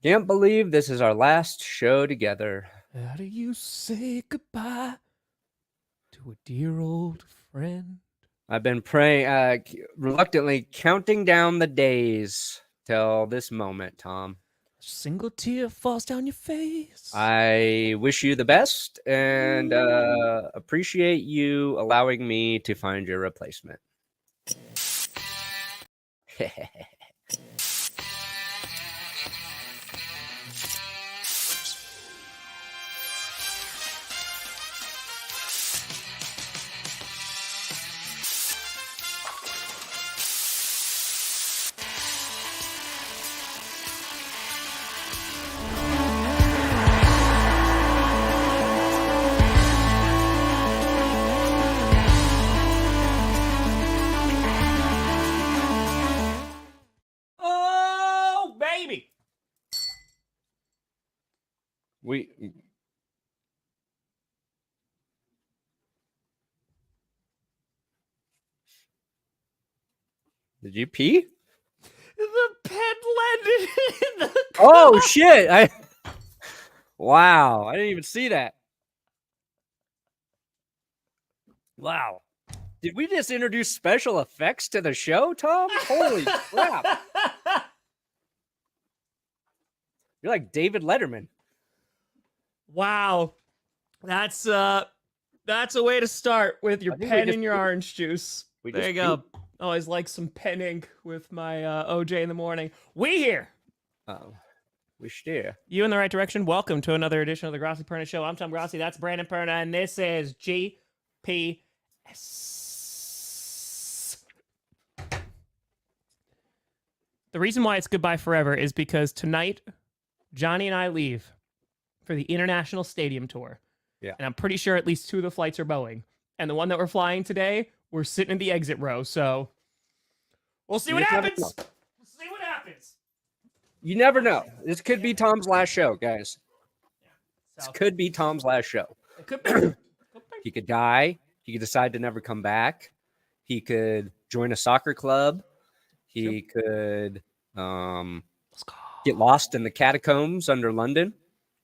Can't believe this is our last show together. How do you say goodbye to a dear old friend? I've been praying, reluctantly counting down the days till this moment, Tom. A single tear falls down your face. I wish you the best and appreciate you allowing me to find your replacement. Oh, baby! Did you pee? The pen landed in the cup. Oh shit! Wow, I didn't even see that. Wow. Did we just introduce special effects to the show, Tom? Holy crap. You're like David Letterman. Wow. That's a way to start with your pen and your peed. orange juice. There you go. Always like some penning with my OJ in the morning. We here. Oh, we steer. You in the right direction. Welcome to another edition of the Grossi Perna Show. I'm Tom Grossi. That's Brandon Perna, and this is GPS. The reason why it's goodbye forever is because tonight, Johnny and I leave for the International Stadium Tour. Yeah. And I'm pretty sure at least 2 of the flights are Boeing. And the one that we're flying today, we're sitting in the exit row. So we'll see what happens. We'll see what happens. You never know. This could be Tom's last show, guys. This could be Tom's last show. It could be. He could die. He could decide to never come back. He could join a soccer club. He could get lost in the catacombs under London.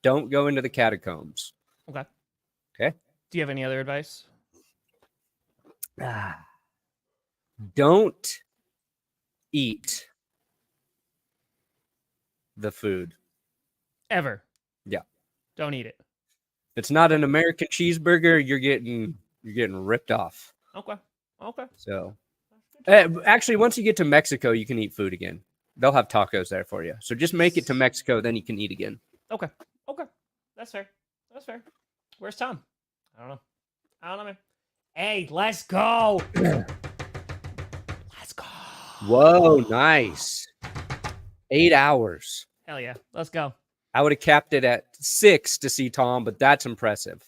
Don't go into the catacombs. Okay. Okay. Do you have any other advice? Don't eat the food. Ever. Yeah. Don't eat it. If it's not an American cheeseburger, you're getting ripped off. Okay. So, actually, once you get to Mexico, you can eat food again. They'll have tacos there for you. So just make it to Mexico, then you can eat again. Okay. That's fair. Where's Tom? I don't know, man. Hey, let's go. Let's go. Whoa, nice. 8 hours. Hell yeah. Let's go. I would have capped it at 6 to see Tom, but that's impressive.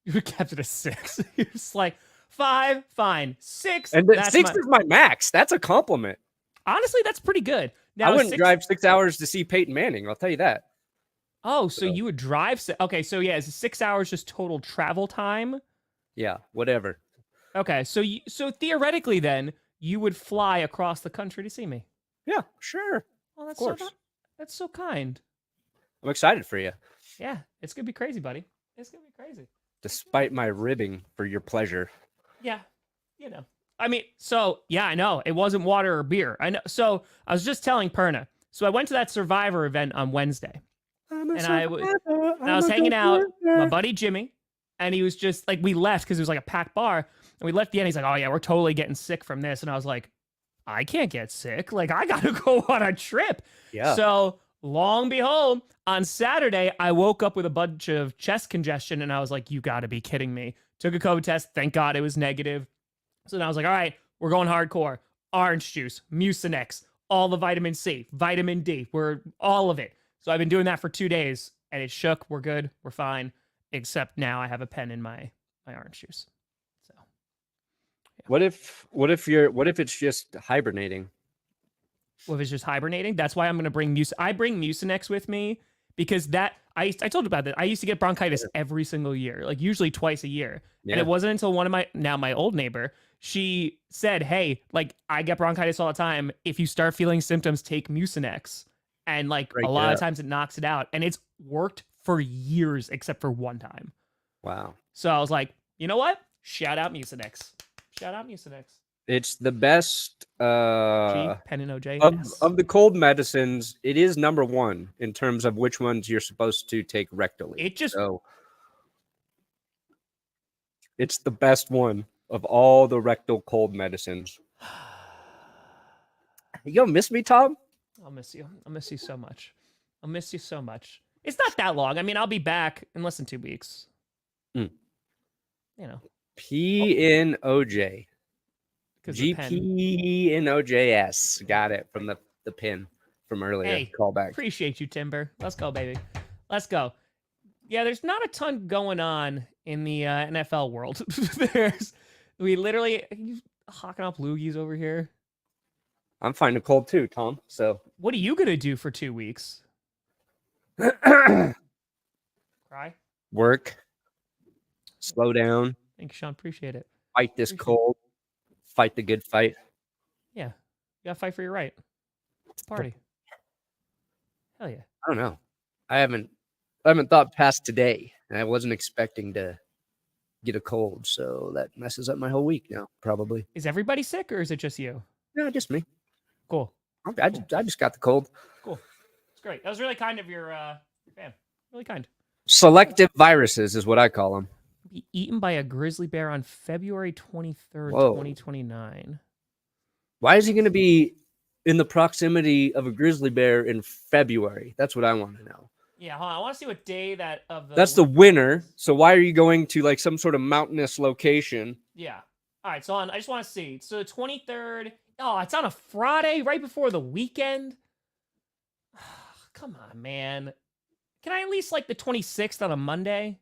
You would kept it at 6. You're just like 5, fine. 6. And 6 is my max. That's a compliment. Honestly, that's pretty good. Now, I wouldn't drive 6 hours to see Peyton Manning. I'll tell you that. Oh, so you would drive? Okay, so yeah, is 6 hours just total travel time? Yeah, whatever. Okay, so theoretically, then you would fly across the country to see me. Yeah, sure. Well, that's of course. That's so kind. I'm excited for you. Yeah, it's gonna be crazy, buddy. It's gonna be crazy. Despite my ribbing for your pleasure. Yeah, you know. I mean, so yeah, I know it wasn't water or beer. I know. So I was just telling Perna. So I went to that Survivor event on Wednesday, and I was hanging out with my buddy Jimmy, and he was just like, we left because it was like a packed bar, and we left the end. He's like, oh yeah, we're totally getting sick from this, and I was like, I can't get sick. Like I gotta go on a trip. Yeah. So long behold, on Saturday, I woke up with a bunch of chest congestion, and I was like, you gotta be kidding me. Took a COVID test. Thank God it was negative. So then I was like, all right, we're going hardcore. Orange juice, Mucinex, all the vitamin C, vitamin D. We're all of it. So I've been doing that for 2 days, and it shook. We're good. We're fine. Except now I have a pen in my orange juice. So yeah. What if it's just hibernating? What if it's just hibernating? That's why I'm gonna bring I bring Mucinex with me because I told you about that. I used to get bronchitis every single year, like usually twice a year. Yeah. And it wasn't until one of my old neighbor, she said, hey, like I get bronchitis all the time. If you start feeling symptoms, take Mucinex. And like Break a it lot of up. times it knocks it out. And it's worked for years except for one time. Wow. So I was like, you know what? Shout out Mucinex. Shout out Mucinex. It's the best G, Pen and OJ. of the cold medicines. It is number one in terms of which ones you're supposed to take rectally. It just So it's the best one of all the rectal cold medicines. You gonna miss me, Tom? I'll miss you. I'll miss you so much. I'll miss you so much. It's not that long. I mean, I'll be back in less than 2 weeks. Mm. You know. PNOJ. 'Cause the pen. GPNOJS. Got it from the pin from earlier. Hey, Callback. Appreciate you, Timber. Let's go, baby. Let's go. Yeah, there's not a ton going on in the NFL world. We literally you hawking up loogies over here. I'm finding cold too, Tom. So what are you gonna do for 2 weeks? Cry? Work. Slow down. Thanks, Sean. Appreciate it. Fight this cold. Fight the good fight. Yeah. You gotta fight for your right. Party. Hell yeah. I don't know. I haven't thought past today. And I wasn't expecting to get a cold, so that messes up my whole week now, probably. Is everybody sick or is it just you? No, just me. Cool. I just got the cold. Cool. It's great. That was really kind of your fan. Really kind. Selective viruses is what I call them. Be eaten by a grizzly bear on February 23rd, Whoa. 2029. Why is he going to be in the proximity of a grizzly bear in February? That's what I want to know. Yeah, hold on. I want to see what day that of the. That's the winter. So why are you going to like some sort of mountainous location? Yeah. All right. So I just want to see. So the 23rd. Oh, it's on a Friday, right before the weekend. Come on, man. Can I at least like the 26th on a Monday?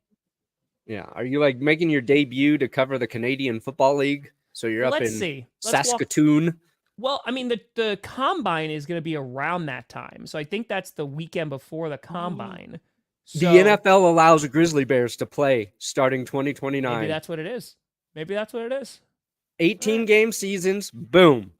Yeah. Are you like making your debut to cover the Canadian Football League? So you're up in Saskatoon. Well, I mean, the combine is going to be around that time. So I think that's the weekend before the combine. So, the NFL allows Grizzly Bears to play starting 2029. Maybe that's what it is. Maybe that's what it is. 18 game seasons, boom.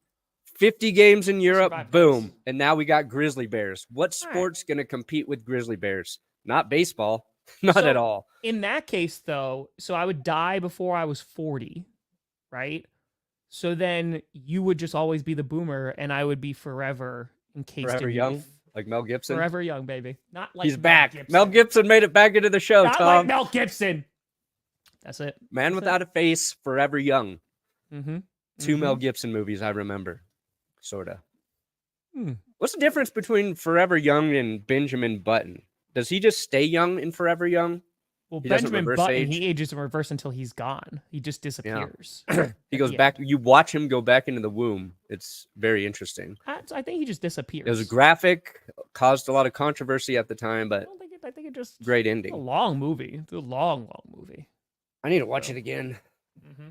50 games in Europe, boom. And now we got Grizzly Bears. What sport's going to compete with Grizzly Bears? Not baseball. Not at all. In that case, though, so I would die before I was 40, right? So then you would just always be the boomer, and I would be forever encased Forever in young, youth. like Mel Gibson. Forever young, baby. Not like he's Mel back. Gibson. Mel Gibson made it back into the show, Not Tom. like Mel Gibson. That's it. Man Without a Face, Forever Young. Mm-hmm. Two Mel Gibson movies I remember, sorta. Hmm. What's the difference between Forever Young and Benjamin Button? Does he just stay young in Forever Young? Well, He Benjamin Button, age? he ages in reverse until he's gone. He just disappears. He goes back. You watch him go back into the womb. It's very interesting. I think he just disappears. It was graphic, caused a lot of controversy at the time, but I think it just great ending. It's a long movie. It's a long movie. I need to watch it again. Mm-hmm.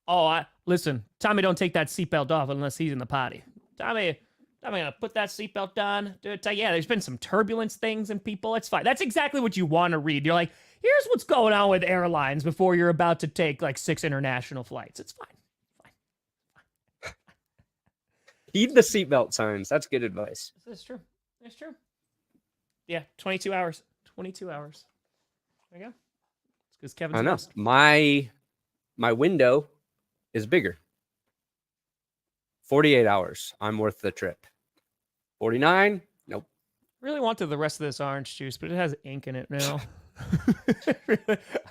Oh, listen, Tommy, don't take that seatbelt off unless he's in the potty. Tommy, I'm gonna put that seatbelt on. Yeah, there's been some turbulence things and people. It's fine. That's exactly what you want to read. You're like, here's what's going on with airlines before you're about to take like 6 international flights. It's fine. Heed the seatbelt signs. That's good advice. That's true. That's true. Yeah, 22 hours. 22 hours. There you go. It's because Kevin's I know. My window is bigger. 48 hours. I'm worth the trip. 49? Nope. Really wanted the rest of this orange juice, but it has ink in it now.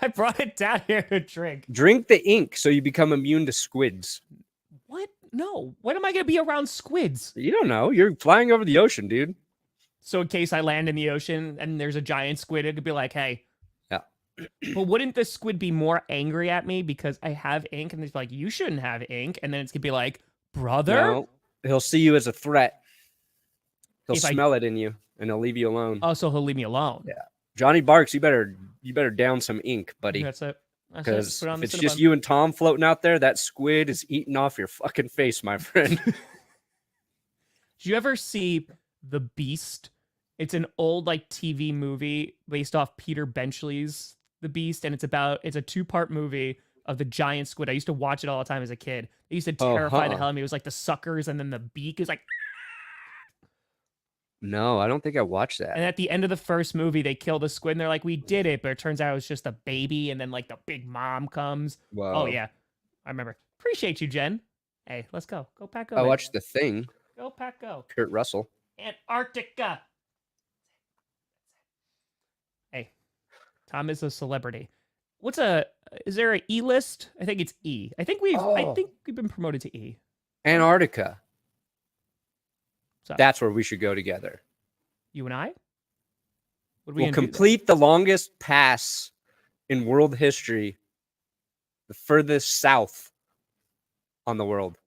I brought it down here to drink. Drink the ink so you become immune to squids. What? No. When am I going to be around squids? You don't know. You're flying over the ocean, dude. So in case I land in the ocean and there's a giant squid, it could be like, hey. Yeah. But wouldn't the squid be more angry at me because I have ink? And it's like, you shouldn't have ink. And then it's going to be like, brother? No, he'll see you as a threat. He'll smell it in you, and he'll leave you alone. Oh, so he'll leave me alone. Yeah, Johnny Barks, you better down some ink, buddy. That's it. Because if it's just you and Tom floating out there, that squid is eating off your fucking face, my friend. Did you ever see The Beast? It's an old like TV movie based off Peter Benchley's The Beast, and it's a 2-part movie of the giant squid. I used to watch it all the time as a kid. It used to terrify the hell out of me. It was like the suckers, and then the beak is like. No, I don't think I watched that. And at the end of the first movie, they kill the squid and they're like, we did it. But it turns out it was just a baby. And then like the big mom comes. Whoa. Oh, yeah. I remember. Appreciate you, Jen. Hey, let's go. Go Pack Go. I baby. watched The Thing. Go Pack Go. Kurt Russell. Antarctica. Hey, Tom is a celebrity. Is there an E list? I think it's E. I think we've been promoted to E. Antarctica. So, that's where we should go together. You and I? We'll complete the longest pass in world history, the furthest south on the world.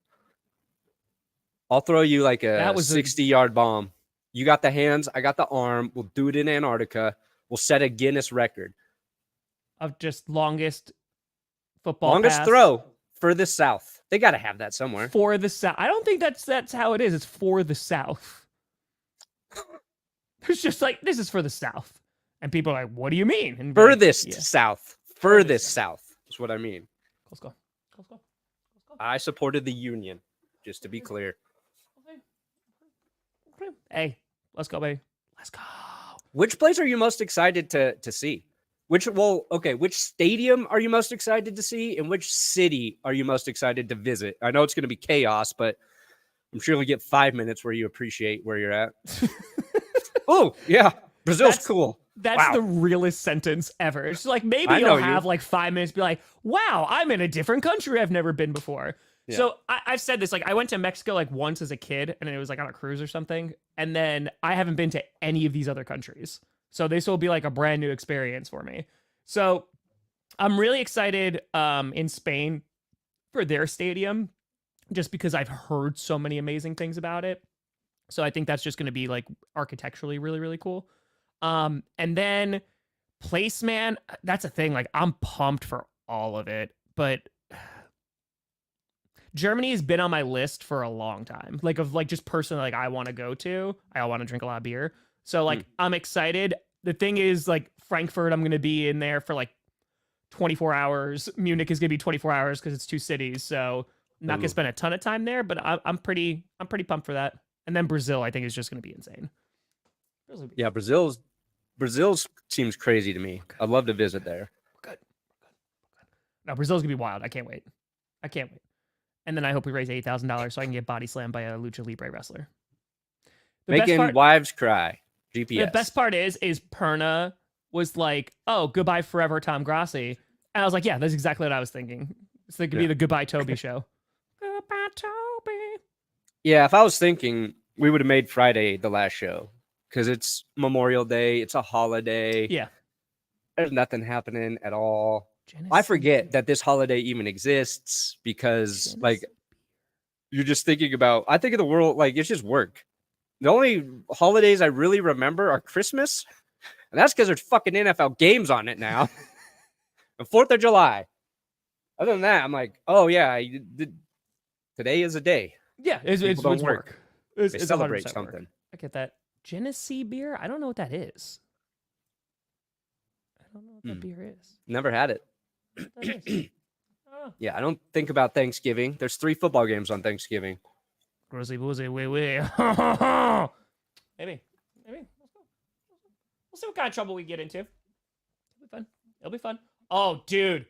I'll throw you like a 60-yard bomb. You got the hands, I got the arm. We'll do it in Antarctica. We'll set a Guinness record. Of just longest football longest pass. Throw, furthest south. They got to have that somewhere. For the South. I don't think that's how it is. It's for the South. It's just like, this is for the South. And people are like, what do you mean? And furthest south. Furthest south is what I mean. Let's go. Let's go. Let's go. I supported the Union, just to be clear. Hey, let's go, baby. Let's go. Which place are you most excited to see? Which stadium are you most excited to see? And which city are you most excited to visit? I know it's going to be chaos, but I'm sure you'll get 5 minutes where you appreciate where you're at. Oh, yeah. Brazil's cool. That's the realest sentence ever. It's like, maybe you'll have like 5 minutes, be like, wow, I'm in a different country I've never been before. Yeah. So I've said this, like I went to Mexico like once as a kid and it was like on a cruise or something. And then I haven't been to any of these other countries. So this will be like a brand new experience for me. So I'm really excited in Spain for their stadium, just because I've heard so many amazing things about it. So I think that's just going to be like architecturally really, really cool. And then place, man, that's a thing. Like I'm pumped for all of it, but Germany has been on my list for a long time. Like of like just personally, like I want to go to, I want to drink a lot of beer. So like I'm excited. The thing is like Frankfurt, I'm going to be in there for like 24 hours. Munich is going to be 24 hours because it's two cities. So I'm not going to spend a ton of time there, but I'm pretty pumped for that. And then Brazil, I think is just going to be insane. Yeah, Brazil seems crazy to me. I'd love to visit there. Good. No, Brazil's going to be wild. I can't wait. And then I hope we raise $8,000 so I can get body slammed by a Lucha Libre wrestler. Making wives cry. GPS. The best part is Perna was like, oh, goodbye Forever Tom Grossi. And I was like, yeah, that's exactly what I was thinking. It's going to be the Goodbye Toby show. Goodbye Toby. Yeah, if I was thinking, we would have made Friday the last show because it's Memorial Day. It's a holiday. Yeah. There's nothing happening at all. I forget that this holiday even exists because like you're just thinking about, I think of the world, like it's just work. The only holidays I really remember are Christmas, and that's because there's fucking NFL games on it now. And 4th of July. Other than that, I'm like, oh yeah, today is a day. Yeah, it's work. They celebrate something. Work. I get that. Genesee beer? I don't know what that is. I don't know what that beer is. Never had it. Yeah, I don't think about Thanksgiving. There's 3 football games on Thanksgiving. Grizzly, woozy, wee. Maybe. We'll see what kind of trouble we get into. It'll be fun. Oh, dude.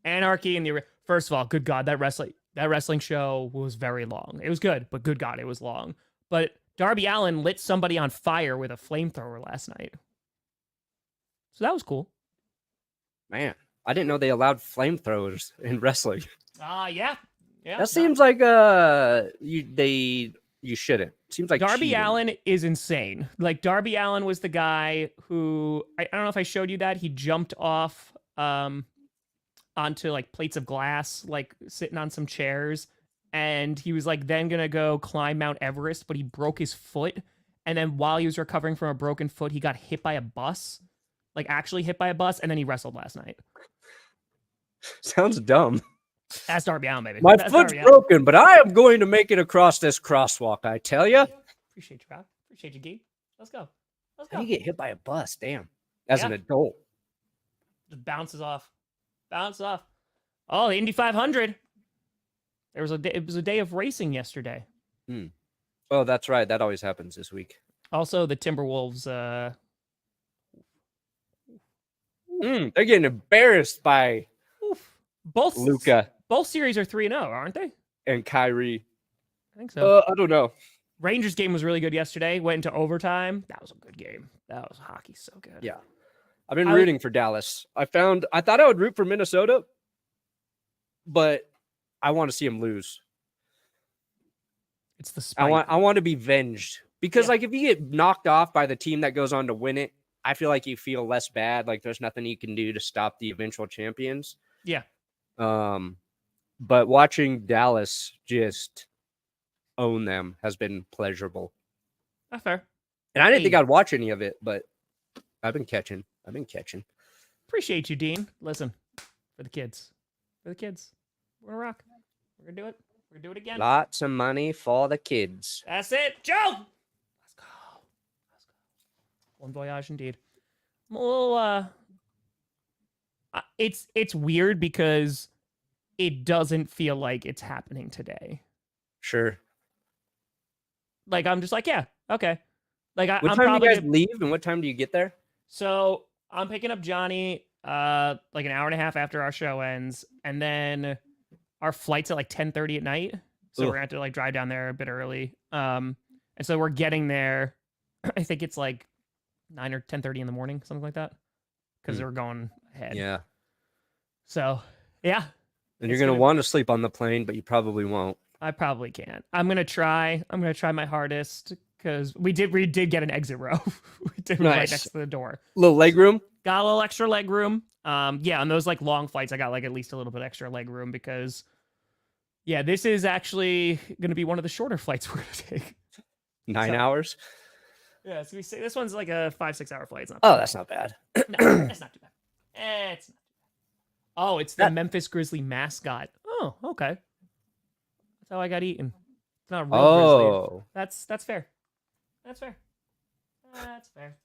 Anarchy in the... First of all, good God, that wrestling show was very long. It was good, but good God, it was long. But Darby Allin lit somebody on fire with a flamethrower last night. So that was cool. Man, I didn't know they allowed flamethrowers in wrestling. Yeah. That seems like you shouldn't. Seems like Darby cheating. Allin is insane. Like Darby Allin was the guy who I don't know if I showed you that he jumped off onto like plates of glass, like sitting on some chairs, and he was like then gonna go climb Mount Everest, but he broke his foot, and then while he was recovering from a broken foot, he got hit by a bus, like actually hit by a bus, and then he wrestled last night. Sounds dumb. That's Darby Allin, baby. My foot's broken, but I am going to make it across this crosswalk, I tell you. Appreciate you, Rob. Appreciate you, Gee. Let's go. How do you get hit by a bus? Damn. As an adult. Just bounces off. Oh, the Indy 500. It was a day of racing yesterday. Oh, that's right. That always happens this week. Also, the Timberwolves. They're getting embarrassed by Both Luka. Both series are 3-0, aren't they? And Kyrie. I think so. I don't know. Rangers game was really good yesterday. Went into overtime. That was a good game. That was hockey so good. Yeah. I've been rooting for Dallas. I thought I would root for Minnesota, but I want to see them lose. It's the spite. I want to be venged because like if you get knocked off by the team that goes on to win it, I feel like you feel less bad. Like there's nothing you can do to stop the eventual champions. Yeah. But watching Dallas just own them has been pleasurable. That's fair. And I didn't think I'd watch any of it, but I've been catching. Appreciate you, Dean. Listen, for the kids. We're gonna rock. We're gonna do it. We're gonna do it again. Lots of money for the kids. That's it, Joe. Let's go. Bon voyage, indeed. Well, it's weird because it doesn't feel like it's happening today. Sure. Like I'm just like, yeah, okay. Like what time do you guys leave, and what time do you get there? So I'm picking up Johnny like an hour and a half after our show ends, and then our flight's at like 10:30 at night. So we're gonna have to like drive down there a bit early. And so we're getting there. I think it's like 9 or 10:30 in the morning, something like that, because we're going ahead. Yeah. So yeah. And you're gonna want to sleep on the plane, but you probably won't. I probably can't. I'm gonna try my hardest because we did get an exit row. We did right next to the door. Little leg room. Got a little extra leg room. Yeah, on those like long flights, I got like at least a little bit extra leg room because, yeah, this is actually gonna be one of the shorter flights we're gonna take. 9 hours. Yeah, so we say this one's like a 5-6 hour flight. It's not that's not bad. No, that's not too bad. It's not too bad. Oh, it's the Memphis Grizzly mascot. Oh, okay. That's how I got eaten. It's not a real Grizzly. That's fair. That's fair. That's fair.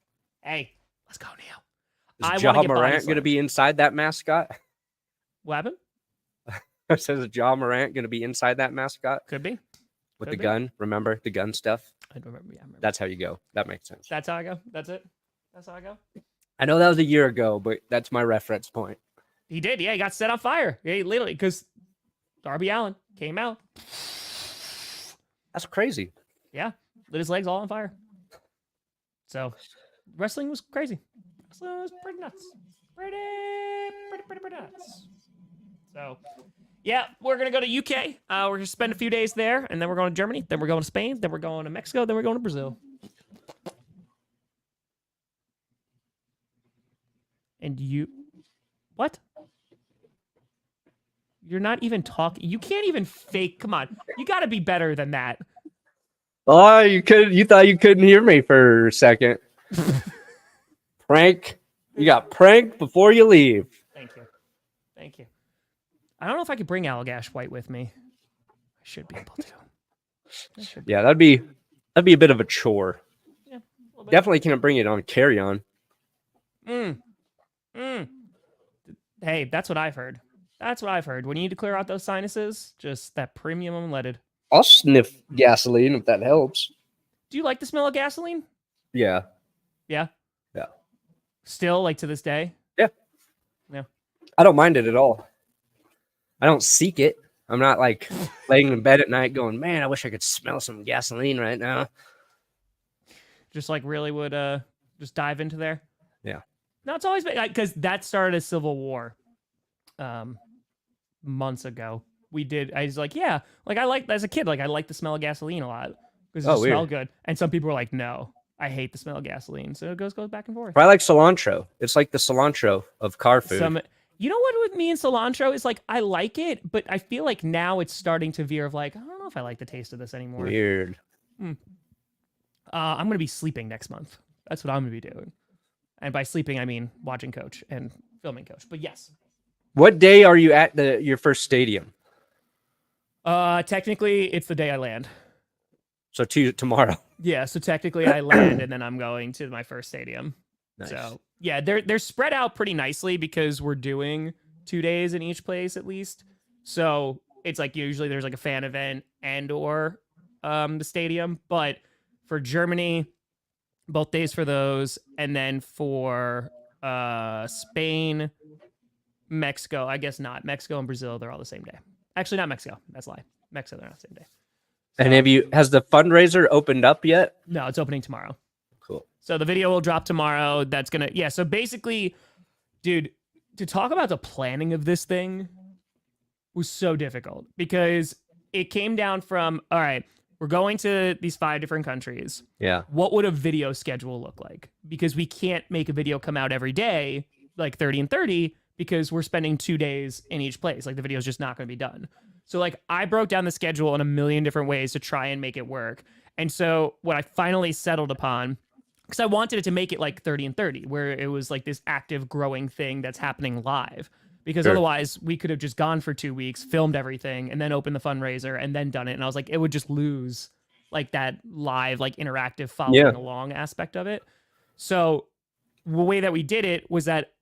Hey, let's go, Neil. Is Ja Morant going to be inside that mascot? What happened? Says Ja Morant going to be inside that mascot? Could be. With the gun. Remember the gun stuff? I don't remember. Yeah, I remember. That's how you go. That makes sense. That's how I go. That's it. That's how I go. I know that was a year ago, but that's my reference point. He did. Yeah, he got set on fire. Yeah, literally, because Darby Allin came out. That's crazy. Yeah, lit his legs all on fire. So, wrestling was crazy. Wrestling was pretty nuts. Pretty nuts. So, yeah, we're going to go to UK. We're going to spend a few days there, and then we're going to Germany. Then we're going to Spain. Then we're going to Mexico. Then we're going to Brazil. And you... What? You're not even talking. You can't even fake. Come on. You got to be better than that. Oh, you thought you couldn't hear me for a second. Prank. You got pranked before you leave. Thank you. I don't know if I could bring Allagash White with me. I should be able to. Yeah, that'd be a bit of a chore. Yeah, a definitely can't bring it on carry-on. Hey, that's what I've heard. When you need to clear out those sinuses, just that premium unleaded. I'll sniff gasoline if that helps. Do you like the smell of gasoline? Yeah. Yeah? Yeah. Still, like to this day? Yeah. Yeah. I don't mind it at all. I don't seek it. I'm not like laying in bed at night going, man, I wish I could smell some gasoline right now. Just like really would just dive into there? Yeah. No, it's always been because that started a civil war months ago. I was like, yeah, like I like as a kid, like I like the smell of gasoline a lot because it smelled good. And some people were like, no, I hate the smell of gasoline. So it goes back and forth. I like cilantro. It's like the cilantro of car food. You know what with me and cilantro is like I like it, but I feel like now it's starting to veer of like I don't know if I like the taste of this anymore. Weird. I'm gonna be sleeping next month. That's what I'm gonna be doing. And by sleeping, I mean watching Coach and filming Coach. But yes. What day are you at your first stadium? Technically, it's the day I land. So tomorrow. Yeah, so technically I land and then I'm going to my first stadium. Nice. So yeah, they're spread out pretty nicely because we're doing 2 days in each place at least. So it's like usually there's like a fan event and or the stadium. But for Germany, both days for those, and then for Spain, Mexico, I guess not. Mexico and Brazil, they're all the same day. Actually, not Mexico. That's a lie. Mexico, they're not the same day. And has the fundraiser opened up yet? No, it's opening tomorrow. Cool. So the video will drop tomorrow. That's gonna, yeah. So basically, dude, to talk about the planning of this thing was so difficult because it came down from, all right, we're going to these 5 different countries. Yeah. What would a video schedule look like? Because we can't make a video come out every day, like 30 and 30, because we're spending 2 days in each place. Like the video is just not going to be done. So like I broke down the schedule in a million different ways to try and make it work. And so what I finally settled upon, because I wanted it to make it like 30 and 30, where it was like this active growing thing that's happening live. Because otherwise we could have just gone for 2 weeks, filmed everything, and then opened the fundraiser and then done it. And I was like, it would just lose like that live, like interactive following along aspect of it. So the way that we did it was that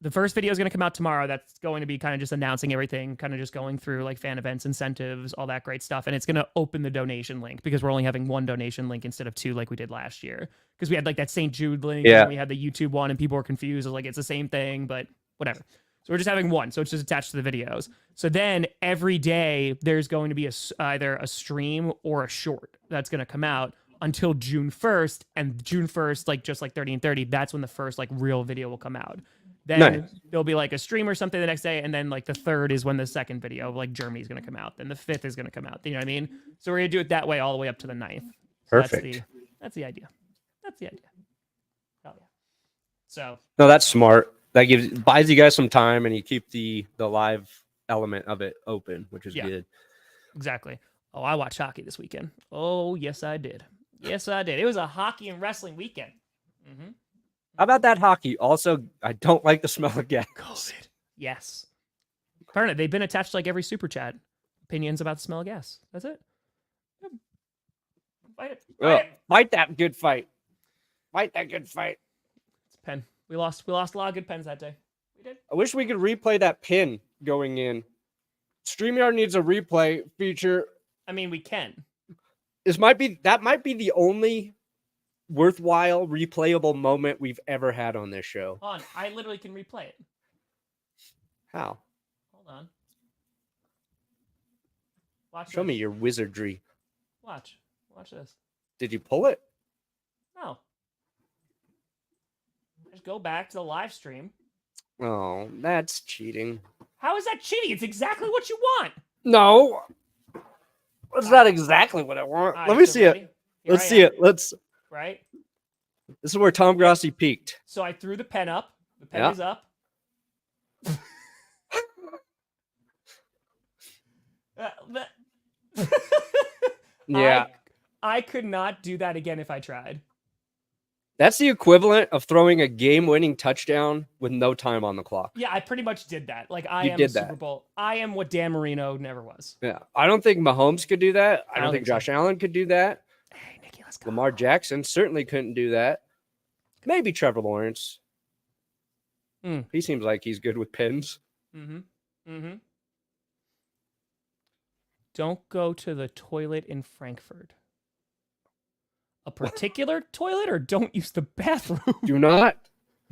the first video is going to come out tomorrow. That's going to be kind of just announcing everything, kind of just going through like fan events, incentives, all that great stuff. And it's going to open the donation link because we're only having 1 donation link instead of 2 like we did last year. Because we had like that St. Jude link and we had the YouTube one and people were confused. I was like, it's the same thing, but whatever. So we're just having 1. So it's just attached to the videos. So then every day there's going to be either a stream or a short that's going to come out until June 1st. And June 1st, like just like 30 and 30, that's when the first like real video will come out. Then there'll be like a stream or something the next day. And then like the 3rd is when the second video of like Germany's going to come out. Then the 5th is going to come out. You know what I mean? So we're going to do it that way all the way up to the 9th. So Perfect. That's the idea. That's the idea. Oh yeah. So. No, that's smart. That buys you guys some time and you keep the live element of it open, which is good. Exactly. Oh, I watched hockey this weekend. Oh, yes, I did. Yes, I did. It was a hockey and wrestling weekend. Mm-hmm. How about that hockey? Also, I don't like the smell of gas. COVID. Yes. Perna, they've been attached to like every super chat. Opinions about the smell of gas. That's it. Fight it. Fight that good fight. Fight that good fight. It's a pen. We lost a lot of good pens that day. We did. I wish we could replay that pin going in. StreamYard needs a replay feature. I mean, we can. That might be the only worthwhile replayable moment we've ever had on this show. Hold on, I literally can replay it. How? Hold on. Watch. Show me your wizardry. Watch this. Did you pull it? No. Just go back to the live stream. Oh, that's cheating. How is that cheating? It's exactly what you want. No. That's not exactly what I want. Let me see it. Let's see it. Right? This is where Tom Grossi peaked. So I threw the pen up. The pen is up. Yeah. I could not do that again if I tried. That's the equivalent of throwing a game-winning touchdown with no time on the clock. Yeah, I pretty much did that. Like I am a Super Bowl. I am what Dan Marino never was. Yeah, I don't think Mahomes could do that. I don't think Josh Allen could do that. Hey, Nikki, let's go. Lamar Jackson certainly couldn't do that. Maybe Trevor Lawrence. He seems like he's good with pins. Don't go to the toilet in Frankfurt. A particular toilet, or don't use the bathroom? Do not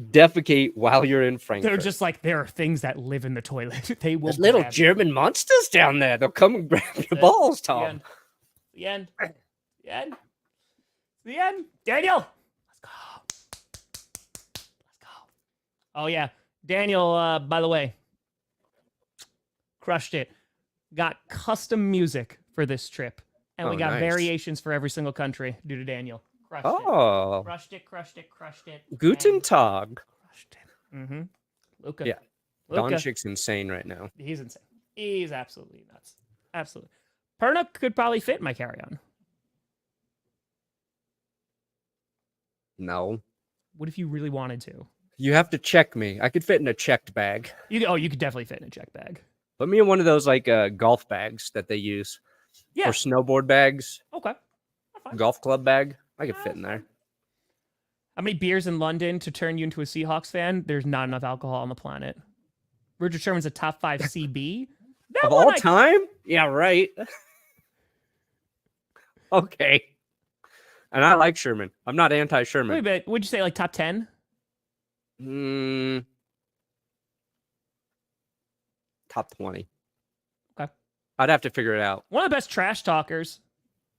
defecate while you're in Frankfurt. They're just like, there are things that live in the toilet. They will. There's little German monsters down there. They'll come and grab your balls, Tom. The end. Daniel, let's go. Oh yeah, Daniel. By the way, crushed it. Got custom music for this trip. And we got variations for every single country due to Daniel. Crushed it. Guten Tag. Crushed it. Luca. Yeah. Doncic's insane right now. He's insane. He's absolutely nuts. Absolutely. Perna could probably fit in my carry-on. No. What if you really wanted to? You have to check me. I could fit in a checked bag. You could definitely fit in a checked bag. Put me in one of those like golf bags that they use. Yeah. Or snowboard bags. Okay. Golf club bag. I could fit in there. How many beers in London to turn you into a Seahawks fan? There's not enough alcohol on the planet. Richard Sherman's a top 5 CB. Of all time? Yeah, right. Okay. And I like Sherman. I'm not anti-Sherman. Wait a minute. Would you say like top 10? Top 20. Okay. I'd have to figure it out. One of the best trash talkers.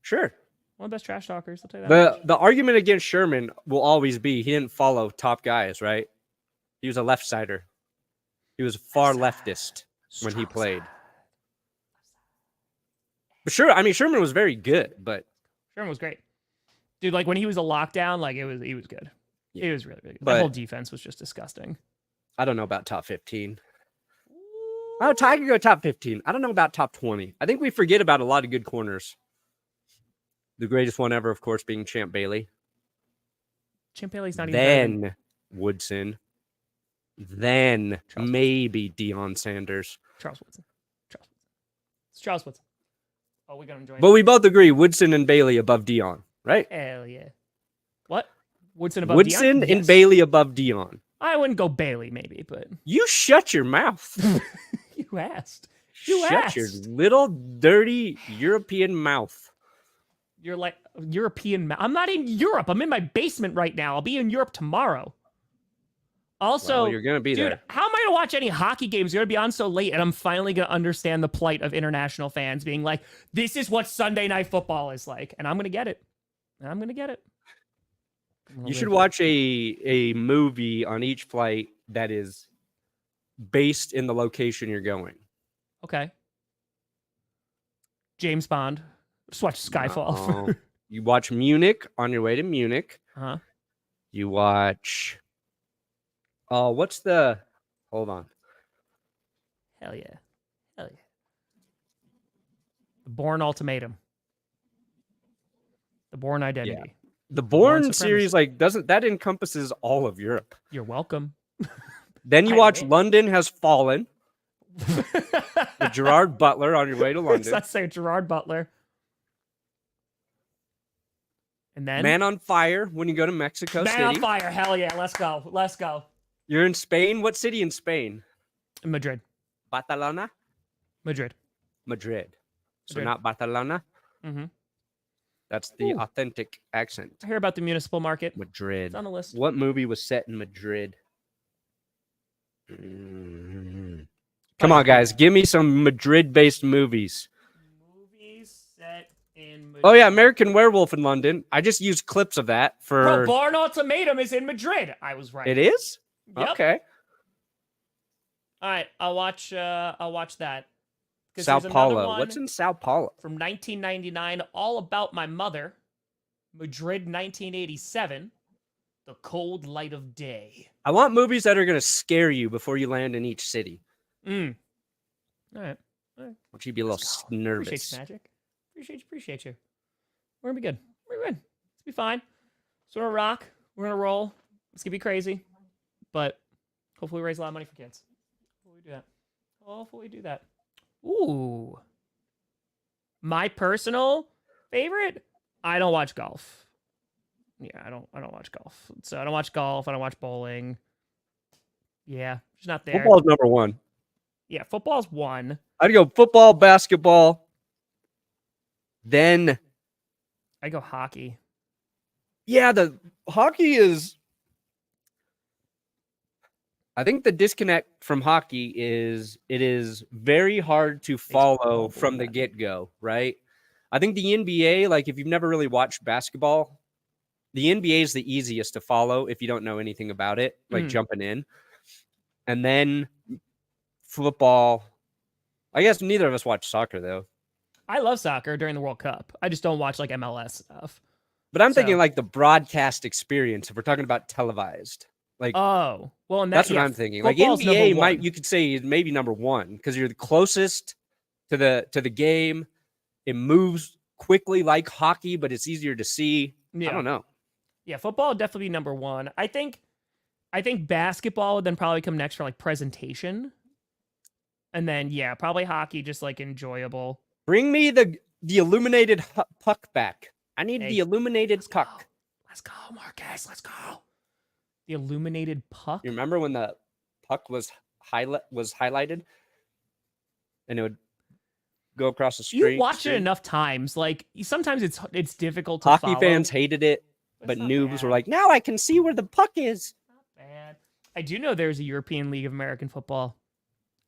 Sure. One of the best trash talkers. I'll tell you that. The argument against Sherman will always be he didn't follow top guys, right? He was a left sider. He was far leftist when he played. But sure, I mean Sherman was very good, but Sherman was great, dude. Like when he was a lockdown, like he was good. Yeah. He was really, really good. But that whole defense was just disgusting. I don't know about top 15. Oh, Ty could go top 15. I don't know about top 20. I think we forget about a lot of good corners. The greatest one ever, of course, being Champ Bailey. Champ Bailey's not even. Then Woodson. Then maybe Deion Sanders. Charles Woodson. It's Charles Woodson. Oh, we got him join. But we both agree Woodson and Bailey above Deion, right? Hell yeah. What? Woodson above Woodson Deion? and Yes. Bailey above Deion. I wouldn't go Bailey, maybe, but You shut your mouth. you asked. Shut your little dirty European mouth. You're like European. I'm not in Europe. I'm in my basement right now. I'll be in Europe tomorrow. Also, Well, you're gonna be dude, there. how am I gonna watch any hockey games? You're gonna be on so late, and I'm finally gonna understand the plight of international fans being like, "This is what Sunday Night Football is like," and I'm gonna get it. You should watch a movie on each flight that is based in the location you're going. Okay. James Bond. Just watch Skyfall. No. You watch Munich on your way to Munich. Uh-huh. You watch. Oh, what's the? Hold on. Hell yeah. The Bourne Ultimatum. The Bourne Identity. Yeah. The Bourne Supremacy. series doesn't that encompasses all of Europe. You're welcome. Then you watch London Has Fallen. With Gerard Butler on your way to London. Let's say Gerard Butler. And then Man on Fire when you go to Mexico Man City. on Fire. Hell yeah. Let's go. You're in Spain. What city in Spain? Madrid. Barcelona? Madrid. So not Barcelona. Mm-hmm. That's the authentic accent. I hear about the municipal market. Madrid. It's on the list. What movie was set in Madrid? Come on, guys. Give me some Madrid-based movies. Movies set in Madrid. Oh, yeah. American Werewolf in London. I just used clips of that for... Bro, Bourne Ultimatum is in Madrid. I was right. It is? Yep. Okay. All right. I'll watch that. 'Cause Sao there's another Paulo. one What's in Sao Paulo? From 1999, All About My Mother. Madrid, 1987. The Cold Light of Day. I want movies that are going to scare you before you land in each city. All right. Which you'd be a little nervous. Appreciate you, Magic. Appreciate you. We're gonna be good. It's be fine. So we're gonna rock. We're gonna roll. It's gonna be crazy, but hopefully we raise a lot of money for kids. Hopefully we do that. Ooh. My personal favorite. I don't watch golf. Yeah, I don't watch golf. So I don't watch golf. I don't watch bowling. Yeah, just not there. Football's number one. Yeah, football's one. I'd go football, basketball. Then, I go hockey. yeah, the hockey is. I think the disconnect from hockey is it is very hard to follow from the get-go, right? I think the NBA, like if you've never really watched basketball, the NBA is the easiest to follow if you don't know anything about it, like jumping in. And then football. I guess neither of us watch soccer, though. I love soccer during the World Cup. I just don't watch like MLS stuff. But I'm thinking like the broadcast experience, if we're talking about televised. Like, oh, well, and that's what I'm thinking. Like NBA you could say is maybe number one because you're the closest to the game. It moves quickly like hockey, but it's easier to see. Yeah. I don't know. Yeah, football would definitely be number one. I think basketball would then probably come next for like presentation. And then yeah, probably hockey, just like enjoyable. Bring me the illuminated puck back. I need the illuminated puck. Let's go, Marcus. Let's go. The illuminated puck. You remember when the puck was highlighted, and it would go across the street. You watch it enough times. Like sometimes it's difficult to Hockey follow. fans hated it, but noobs were like, now I can see where the puck is. Not bad. I do know there's a European League of American Football.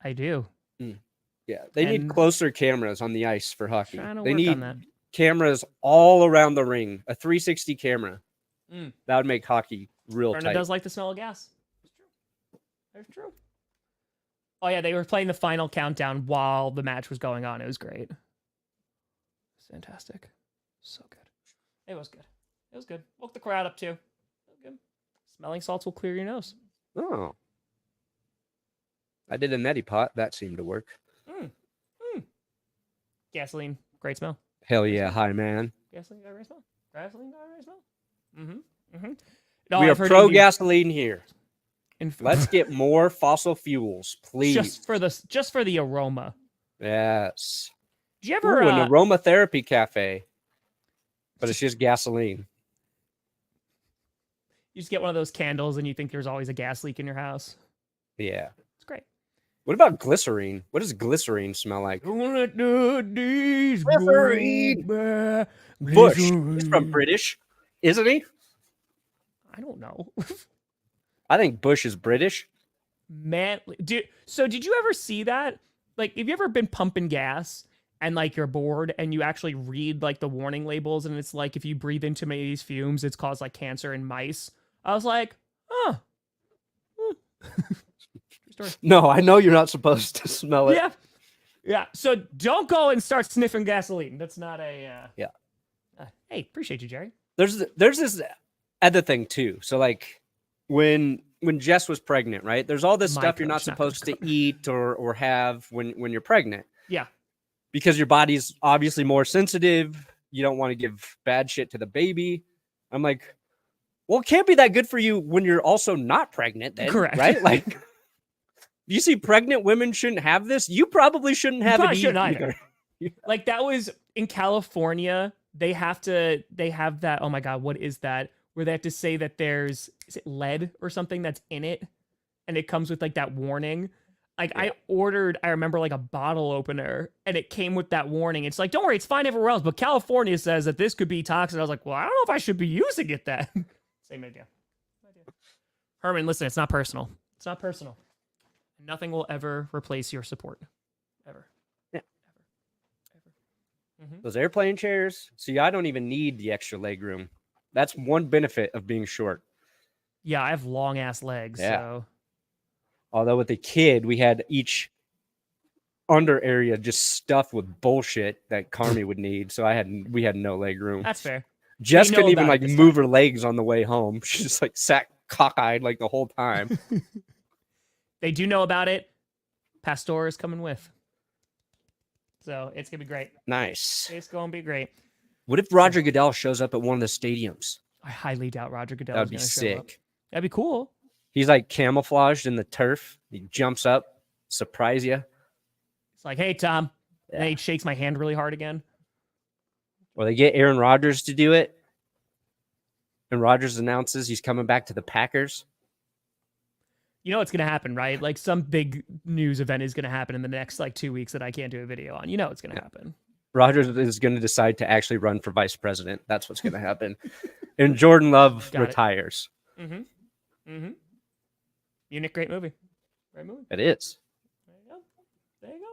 I do. Yeah, they need closer cameras on the ice for hockey. They need cameras all around the ring, a 360 camera. That would make hockey real tight. It does like the smell of gas. It's true. That's true. Oh, yeah, they were playing the final countdown while the match was going on. It was great. It's fantastic. So good. It was good. It was good. Woke the crowd up, too. It was good. Smelling salts will clear your nose. Oh. I did a neti pot. That seemed to work. Gasoline. Great smell. Hell yeah. Hi, man. Gasoline got a great smell. Gasoline got a great smell. No, we are pro gasoline here. Let's get more fossil fuels, please. Just for the aroma. Yes. Did you ever an aromatherapy cafe? But it's just gasoline. You just get one of those candles and you think there's always a gas leak in your house. Yeah. It's great. What about glycerine? What does glycerine smell like? Glycerine. Bush. He's from British, isn't he? I don't know. I think Bush is British. Man, so did you ever see that? Like, have you ever been pumping gas and like you're bored and you actually read like the warning labels and it's like if you breathe into many of these fumes, it's caused like cancer in mice? I was like, oh. No, I know you're not supposed to smell it. Yeah. So don't go and start sniffing gasoline. That's not a. Yeah. Hey, appreciate you, Jerry. There's this other thing too. So like when Jess was pregnant, right? There's all this stuff you're not supposed to eat or have when you're pregnant. Yeah. Because your body's obviously more sensitive. You don't want to give bad shit to the baby. I'm like, well, it can't be that good for you when you're also not pregnant then. Correct. Right? Like, you see pregnant women shouldn't have this. You probably shouldn't have it either. Like that was in California. They have that. Oh my God. What is that? Where they have to say that is it lead or something that's in it? And it comes with like that warning. Like I remember like a bottle opener and it came with that warning. It's like, don't worry, it's fine everywhere else. But California says that this could be toxic. I was like, well, I don't know if I should be using it then. Same idea. Herman, listen, it's not personal. It's not personal. Nothing will ever replace your support. Ever. Yeah. Ever. Those airplane chairs. See, I don't even need the extra leg room. That's one benefit of being short. Yeah, I have long ass legs. Yeah. So. Although with the kid, we had each under area just stuffed with bullshit that Carmi would need. So we had no leg room. That's fair. Jess couldn't even like move her legs on the way home. She just like sat cockeyed like the whole time. They do know about it. Pastor is coming with. So it's going to be great. Nice. It's going to be great. What if Roger Goodell shows up at one of the stadiums? I highly doubt Roger Goodell. That'd be sick. That'd be cool. He's like camouflaged in the turf. He jumps up, surprise you. It's like, hey, Tom. Yeah. And he shakes my hand really hard again. Or they get Aaron Rodgers to do it. And Rodgers announces he's coming back to the Packers. You know what's going to happen, right? Like some big news event is going to happen in the next like 2 weeks that I can't do a video on. You know what's going to happen. Rodgers is going to decide to actually run for vice president. That's what's going to happen. And Jordan Love retires. Munich, great movie. Great movie. It is. There you go.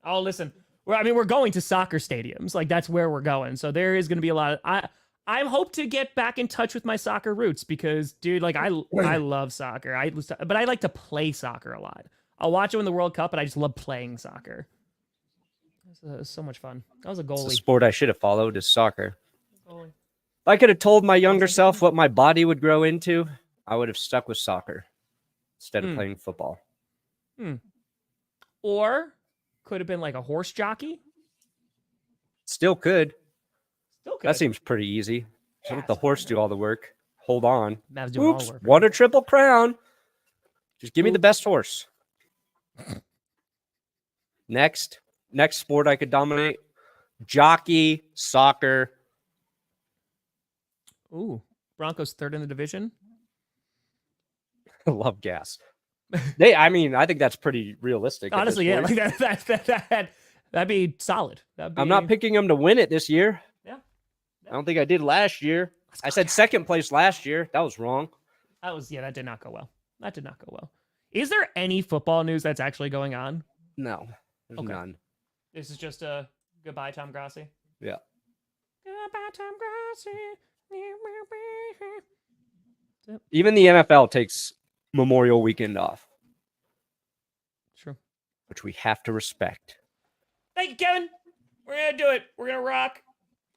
Oh, listen. We're going to soccer stadiums. Like that's where we're going. So there is going to be a lot of I hope to get back in touch with my soccer roots because, dude, like I love soccer. But I like to play soccer a lot. I'll watch it in the World Cup, but I just love playing soccer. It was so much fun. I was a goalie. It's a sport I should have followed is soccer. If I could have told my younger self what my body would grow into, I would have stuck with soccer instead of playing football. Or could have been like a horse jockey. Still could. That seems pretty easy. So let the horse do all the work. Hold on. Oops, won a triple crown. Just give me the best horse. Next sport I could dominate. Jockey, soccer. Ooh, Broncos third in the division. I love gas. I think that's pretty realistic. Honestly, yeah, like That'd be solid. I'm not picking them to win it this year. Yeah. I don't think I did last year. I said second place last year. That was wrong. That did not go well. That did not go well. Is there any football news that's actually going on? No, there's none. This is just a goodbye, Tom Grossi. Yeah. Goodbye, Tom Grossi. Even the NFL takes Memorial Weekend off. True. Which we have to respect. Thank you, Kevin. We're going to do it. We're going to rock.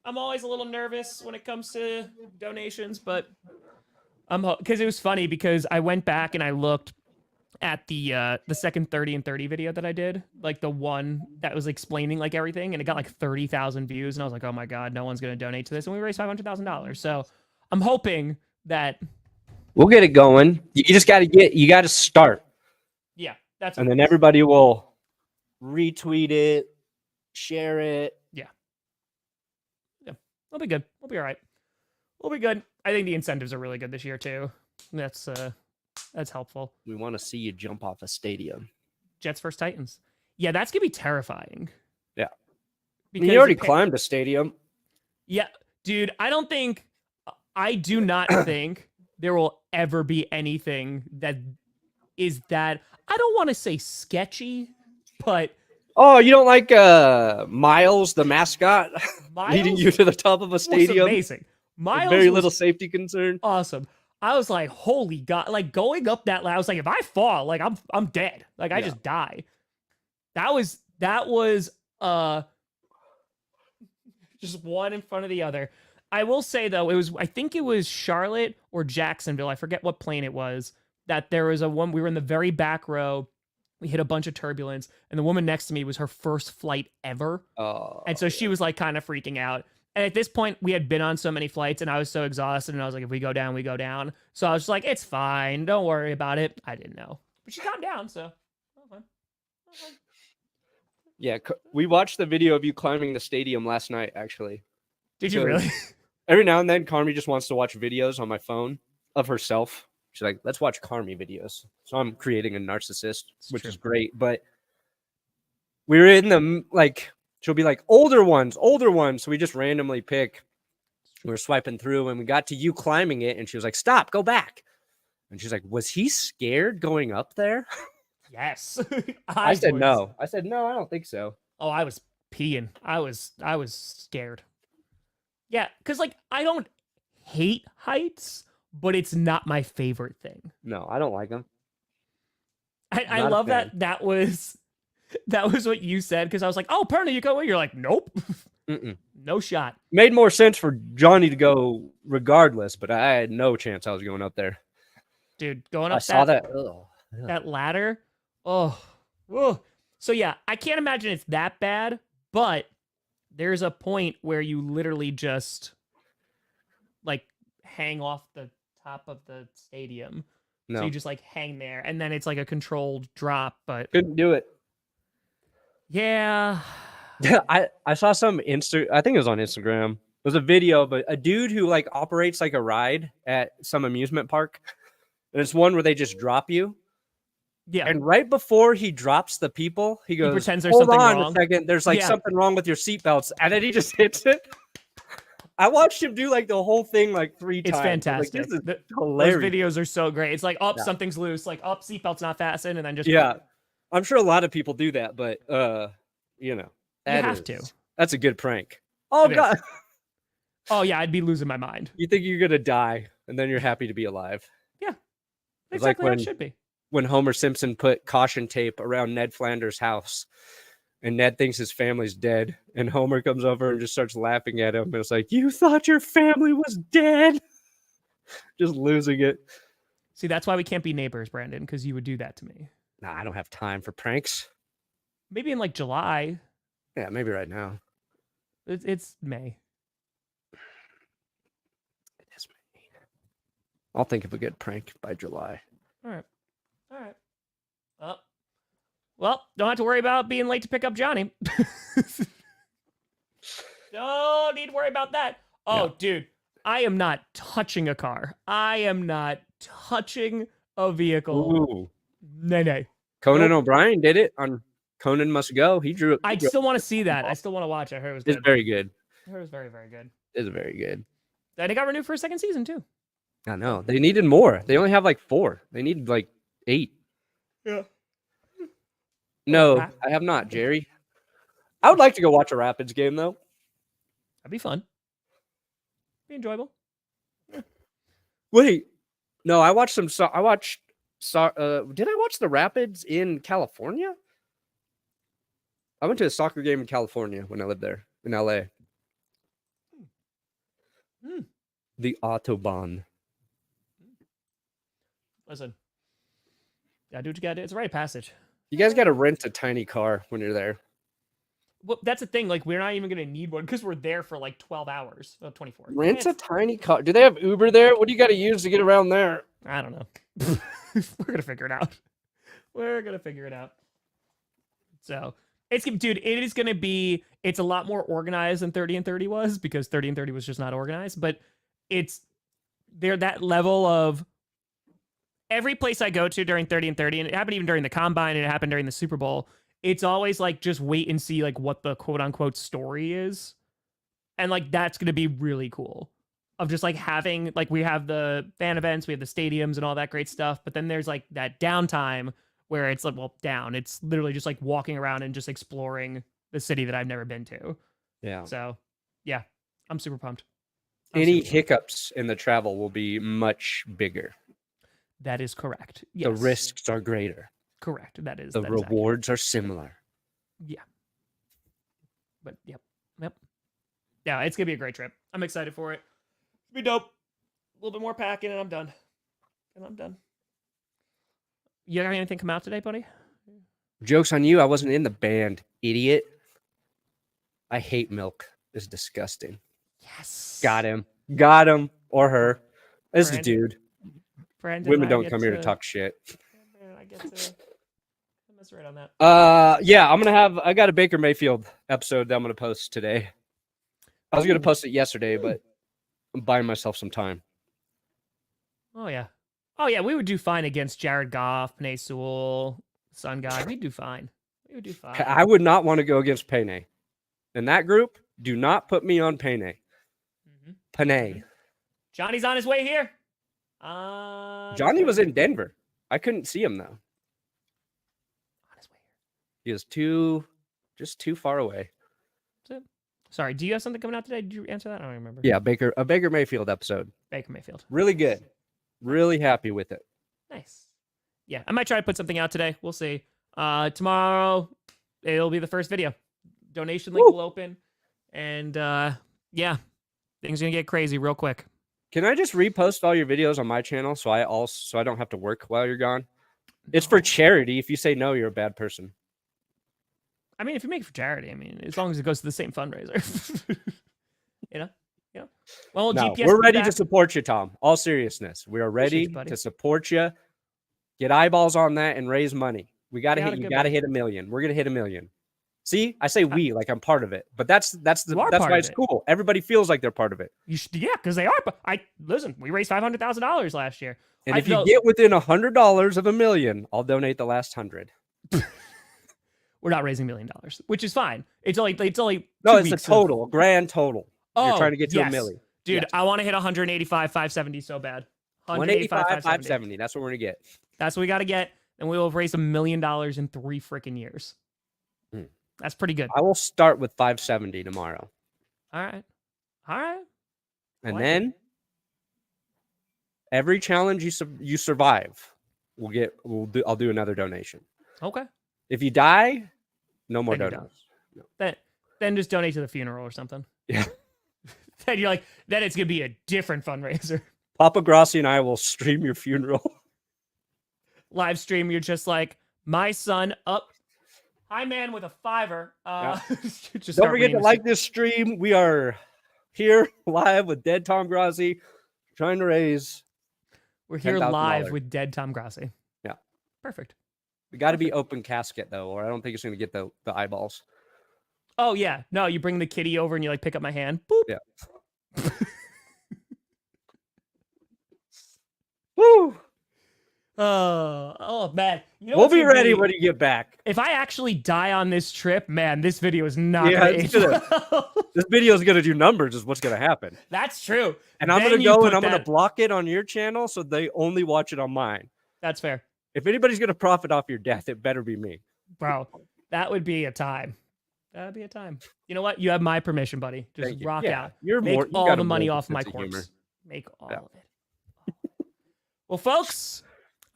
I'm always a little nervous when it comes to donations, but because it was funny because I went back and I looked at the second 30 and 30 video that I did, like the one that was explaining like everything, and it got like 30,000 views, and I was like, oh my god, no one's going to donate to this, and we raised $500,000. So I'm hoping that we'll get it going. You just got to start. Yeah, and then everybody will retweet it, share it. Yeah, we'll be good. We'll be all right. We'll be good. I think the incentives are really good this year too. That's helpful. We want to see you jump off a stadium. Jets versus Titans. Yeah, that's gonna be terrifying. Yeah, because you already climbed a stadium. Yeah, dude. I do not think there will ever be anything that is that. I don't want to say sketchy, but oh, you don't like Miles, the mascot, leading you to the top of a stadium? Amazing. Miles, very little safety concern. Awesome. I was like, holy God, like going up that ladder, I was like, if I fall, like I'm dead. Like I just die. That was just one in front of the other. I will say though, I think it was Charlotte or Jacksonville. I forget what plane it was. That there was we were in the very back row. We hit a bunch of turbulence, and the woman next to me was her first flight ever. Oh. And so she was like kind of freaking out. And at this point, we had been on so many flights, and I was so exhausted, and I was like, if we go down, we go down. So I was just like, it's fine. Don't worry about it. I didn't know. But she calmed down, so. Okay. Yeah, we watched the video of you climbing the stadium last night, actually. Did you really? Every now and then, Carmi just wants to watch videos on my phone of herself. She's like, let's watch Carmi videos. So I'm creating a narcissist, which is great. But we were in the, like, she'll be like, older ones. So we just randomly pick. We were swiping through, and we got to you climbing it, and she was like, stop, go back. And she's like, was he scared going up there? Yes. I said no. I don't think so. Oh, I was peeing. I was scared. Yeah, because, like, I don't hate heights, but it's not my favorite thing. No, I don't like them. I love that was what you said, because I was like, oh, Perna, you go? You're like, nope. No shot. Made more sense for Johnny to go regardless, but I had no chance I was going up there. Dude, going up that ladder. Oh. So yeah, I can't imagine it's that bad, but there's a point where you literally just like hang off the top of the stadium. No. So you just like hang there, and then it's like a controlled drop, but couldn't do it. Yeah. I saw some I think it was on Instagram. It was a video of a dude who like operates like a ride at some amusement park. And it's one where they just drop you. Yeah. And right before he drops the people, he goes, pretends there's something wrong. Hold on a second. There's like something wrong with your seatbelts. And then he just hits it. I watched him do like the whole thing like 3 times. It's fantastic. Like, this is hilarious. Those videos are so great. It's like, something's loose. Like, seatbelt's not fastened. And then just. Yeah. I'm sure a lot of people do that, but, you know. You have to. That's a good prank. Oh, God. Oh, yeah. I'd be losing my mind. You think you're going to die, and then you're happy to be alive. Yeah. Exactly how it should be. When Homer Simpson put caution tape around Ned Flanders' house, and Ned thinks his family's dead, and Homer comes over and just starts laughing at him. And it's like, you thought your family was dead? Just losing it. See, that's why we can't be neighbors, Brandon, because you would do that to me. Nah, I don't have time for pranks. Maybe in like July. Yeah, maybe right now. It's May. It is May. I'll think of a good prank by July. All right. Well, don't have to worry about being late to pick up Johnny. Don't need to worry about that. Oh, yeah. Dude, I am not touching a car. I am not touching a vehicle. Ooh. Nay. Conan O'Brien did it on Conan Must Go. He drew. I still want to see that. I still want to watch it. I heard it was good. It's very good. I heard it was very, very good. It's very good. And it got renewed for a second season too. I know. They needed more. They only have like 4. They needed like 8. Yeah. No, I have not, Jerry. I would like to go watch a Rapids game though. That'd be fun. Be enjoyable. Yeah. Wait, no, I watched some. Did I watch the Rapids in California? I went to a soccer game in California when I lived there in LA. The Autobahn. Listen, gotta do what you gotta do. It's a rite of passage. You guys got to rent a tiny car when you're there. Well, that's the thing. Like, we're not even gonna need one because we're there for like 12 hours. 24. Rent a tiny car. Do they have Uber there? What do you got to use to get around there? I don't know. We're gonna figure it out. We're gonna figure it out. So it's, dude, it is gonna be. It's a lot more organized than 30 and 30 was, because 30 and 30 was just not organized. But it's they're that level of. Every place I go to during 30 and 30, and it happened even during the combine, and it happened during the Super Bowl, it's always like, just wait and see like what the quote unquote story is. And like, that's going to be really cool, of just like having, like, we have the fan events, we have the stadiums and all that great stuff. But then there's like that downtime where it's like, well, it's literally just like walking around and just exploring the city that I've never been to. Yeah. So yeah, I'm super pumped. Any hiccups in the travel will be much bigger. That is correct. Yes. The risks are greater. Correct. That is. The rewards are similar. Yeah. But yep. Yeah, it's gonna be a great trip. I'm excited for it. It'll be dope. A little bit more packing, and I'm done. You got anything come out today, buddy? Joke's on you. I wasn't in the band, idiot. I hate milk. It's disgusting. Yes. Got him. Or her. This is a dude. Brandon, women don't come here to talk shit. I get to mess right on that. Yeah, I got a Baker Mayfield episode that I'm gonna post today. I was gonna post it yesterday, but I'm buying myself some time. Oh yeah, we would do fine against Jared Goff, Penei Sewell, Sun God. We'd do fine. I would not want to go against Penei. In that group, do not put me on Penei. Penei. Johnny's on his way here. Johnny was in Denver. I couldn't see him though. On his way here. He was just too far away. Sorry, do you have something coming out today? Did you answer that? I don't remember. Yeah, a Baker Mayfield episode. Baker Mayfield. Really good. Really happy with it. Nice. Yeah, I might try to put something out today. We'll see. Tomorrow it'll be the first video. Donation link will open, and yeah, things are gonna get crazy real quick. Can I just repost all your videos on my channel so I don't have to work while you're gone? It's for charity. If you say no, you're a bad person. I mean, if you make it for charity, I mean, as long as it goes to the same fundraiser. you know. Well, no, GPS we're ready to support you, Tom. All seriousness, we are ready to support you. Get eyeballs on that and raise money. You got to hit $1 million. We're gonna hit $1 million. See, I say we like I'm part of it, but that's why it's cool. Everybody feels like they're part of it. Because they are. But listen. We raised $500,000 last year, and if you get within $100 of $1 million, I'll donate the last 100. We're not raising $1 million, which is fine. It's only no, it's a total, grand total. Oh, you're trying to get to $1 million, dude. Yes. I want to hit 185, 570 so bad. 185, 570. That's what we're gonna get. That's what we got to get, and we will have raised $1 million in 3 freaking years. That's pretty good. I will start with 570 tomorrow. All right. And then every challenge you survive, I'll do another donation. Okay. If you die, no more donations. No. Then just donate to the funeral or something. Yeah. Then you're like, then it's gonna be a different fundraiser. Papa Grossi and I will stream your funeral. Live stream. You're just like, my son up. Hi, man, with a $5. Don't forget to like this stream. We are here live with Dead Tom Grossi, trying to raise. We're here live with Dead Tom Grossi. Yeah, perfect. We got to be open casket though, or I don't think it's going to get the eyeballs. Oh yeah, no, you bring the kitty over and you like pick up my hand. Boop. Yeah. Woo. Oh man. You know We'll what's be gonna ready when you get back. If I actually die on this trip, man, this video is not Yeah, gonna it's age gonna- well. This video is gonna do numbers. Is what's gonna happen. That's true. And I'm Then gonna you go put and I'm gonna that- block it on your channel so they only watch it on mine. That's fair, If anybody's gonna profit off your death, it better be me. bro. That would be a time. That'd be a time. You know what? You have my permission, buddy. Just Thank you. rock Yeah, out. you're Make more- you all got the a money morbid off my sense of humor. corpse. Make all Yeah. of it. Well, folks,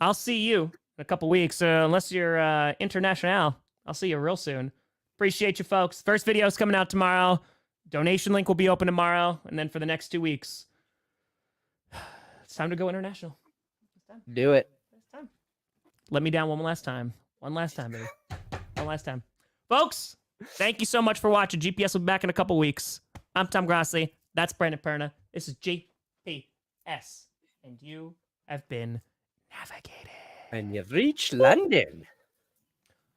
I'll see you in a couple weeks. Unless you're international, I'll see you real soon. Appreciate you, folks. First video is coming out tomorrow. Donation link will be open tomorrow. And then for the next 2 weeks, it's time to go international. It's time. Do it. It's time. Let me down one last time. One last time, baby. One last time. Folks, thank you so much for watching. GPS will be back in a couple weeks. I'm Tom Grossi. That's Brandon Perna. This is GPS. And you have been navigated. And you've reached London.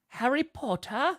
Harry Potter?